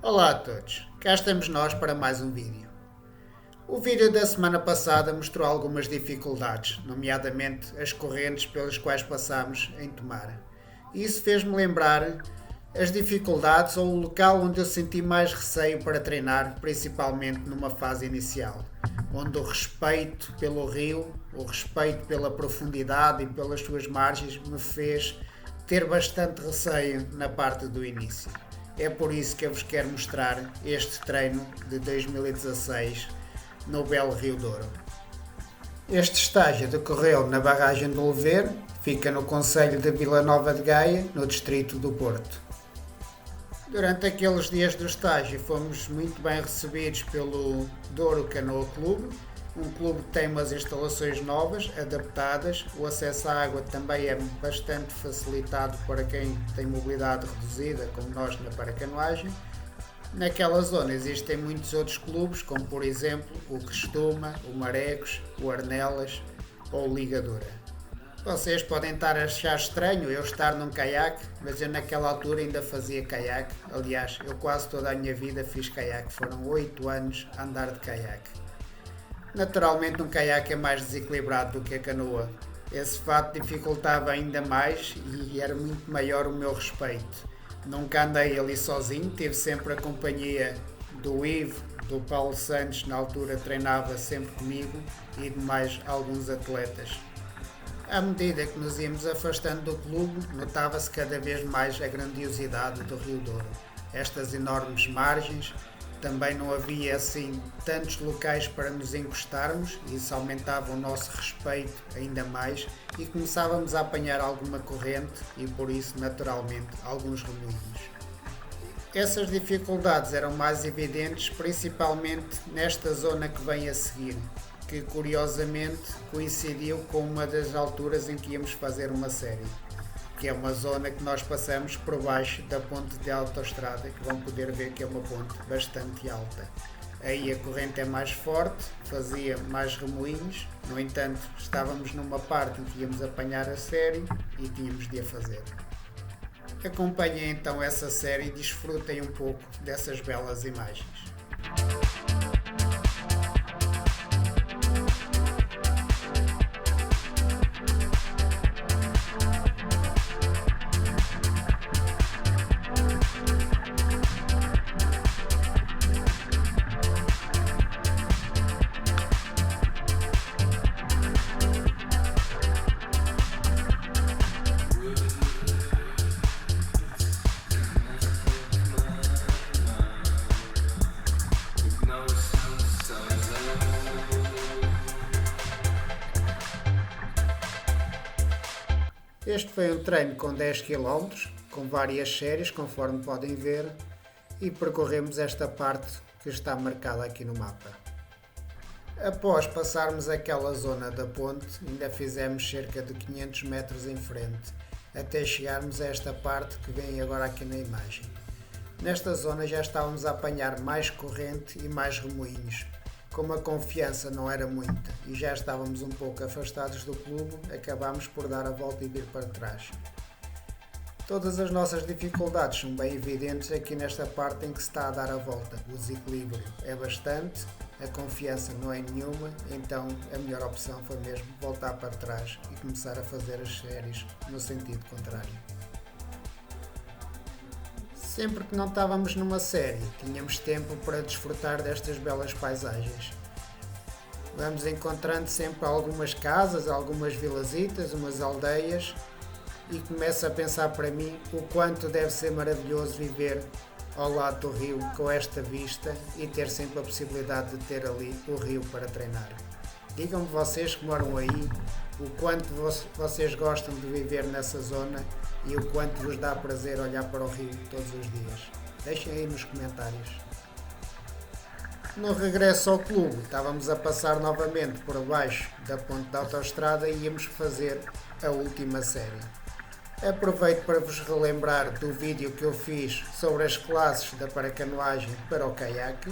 Olá a todos, cá estamos nós para mais um vídeo. O vídeo da semana passada mostrou algumas dificuldades, nomeadamente as correntes pelas quais passámos em Tomar. E isso fez-me lembrar as dificuldades ou o local onde eu senti mais receio para treinar, principalmente numa fase inicial, onde o respeito pelo rio, o respeito pela profundidade e pelas suas margens me fez ter bastante receio na parte do início. É por isso que eu vos quero mostrar este treino de 2016 no Belo Rio Douro. Este estágio decorreu na barragem do Lever, fica no concelho de Vila Nova de Gaia, no distrito do Porto. Durante aqueles dias do estágio fomos muito bem recebidos pelo Douro Canoa Clube, um clube que tem umas instalações novas, adaptadas, o acesso à água também é bastante facilitado para quem tem mobilidade reduzida, como nós na paracanoagem. Naquela zona existem muitos outros clubes, como por exemplo o Crestuma, o Marecos, o Arnelas ou o Ligadura. Vocês podem estar a achar estranho eu estar num caiaque, mas eu naquela altura ainda fazia caiaque. Aliás, eu quase toda a minha vida fiz caiaque, foram 8 anos a andar de caiaque. Naturalmente um caiaque é mais desequilibrado do que a canoa. Esse fato dificultava ainda mais e era muito maior o meu respeito. Nunca andei ali sozinho, tive sempre a companhia do Ivo, do Paulo Santos, na altura treinava sempre comigo, e de mais alguns atletas. À medida que nos íamos afastando do clube, notava-se cada vez mais a grandiosidade do Rio Douro. Estas enormes margens, também não havia assim tantos locais para nos encostarmos, e isso aumentava o nosso respeito ainda mais e começávamos a apanhar alguma corrente e por isso naturalmente alguns remoinhos. Essas dificuldades eram mais evidentes principalmente nesta zona que vem a seguir, que curiosamente coincidiu com uma das alturas em que íamos fazer uma série, que é uma zona que nós passamos por baixo da ponte de autoestrada, que vão poder ver que é uma ponte bastante alta. Aí a corrente é mais forte, fazia mais remoinhos, no entanto estávamos numa parte em que íamos apanhar a série e tínhamos de a fazer. Acompanhem então essa série e desfrutem um pouco dessas belas imagens. Este foi um treino com 10 km, com várias séries, conforme podem ver, e percorremos esta parte que está marcada aqui no mapa. Após passarmos aquela zona da ponte, ainda fizemos cerca de 500 metros em frente, até chegarmos a esta parte que vem agora aqui na imagem. Nesta zona já estávamos a apanhar mais corrente e mais remoinhos. Como a confiança não era muita e já estávamos um pouco afastados do clube, acabámos por dar a volta e vir para trás. Todas as nossas dificuldades são bem evidentes aqui nesta parte em que se está a dar a volta. O desequilíbrio é bastante, a confiança não é nenhuma, então a melhor opção foi mesmo voltar para trás e começar a fazer as séries no sentido contrário. Sempre que não estávamos numa série, tínhamos tempo para desfrutar destas belas paisagens. Vamos encontrando sempre algumas casas, algumas vilazitas, umas aldeias, e começo a pensar para mim o quanto deve ser maravilhoso viver ao lado do rio com esta vista e ter sempre a possibilidade de ter ali o rio para treinar. Digam-me vocês que moram aí o quanto vocês gostam de viver nessa zona e o quanto vos dá prazer olhar para o rio todos os dias. Deixem aí nos comentários. No regresso ao clube, estávamos a passar novamente por baixo da ponte da autoestrada e íamos fazer a última série. Aproveito para vos relembrar do vídeo que eu fiz sobre as classes da paracanoagem para o caiaque.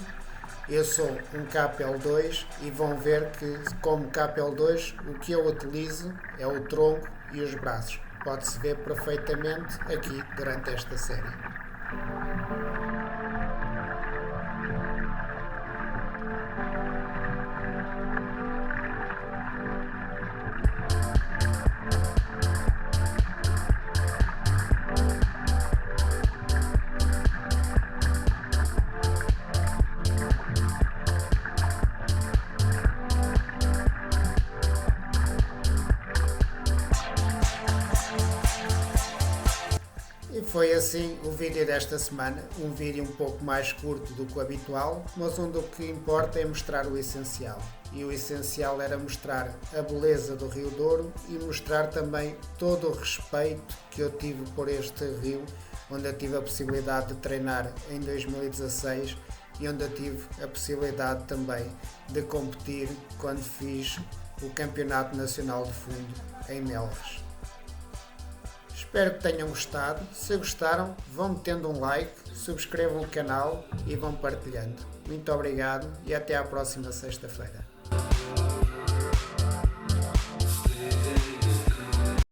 Eu sou um KPL2 e vão ver que, como KPL2, o que eu utilizo é o tronco e os braços. Pode-se ver perfeitamente aqui durante esta série. E foi assim o vídeo desta semana, um vídeo um pouco mais curto do que o habitual, mas onde o que importa é mostrar o essencial. E o essencial era mostrar a beleza do Rio Douro e mostrar também todo o respeito que eu tive por este rio, onde eu tive a possibilidade de treinar em 2016 e onde eu tive a possibilidade também de competir quando fiz o Campeonato Nacional de Fundo em Melves. Espero que tenham gostado. Se gostaram, vão metendo um like, subscrevam o canal e vão partilhando. Muito obrigado e até à próxima sexta-feira.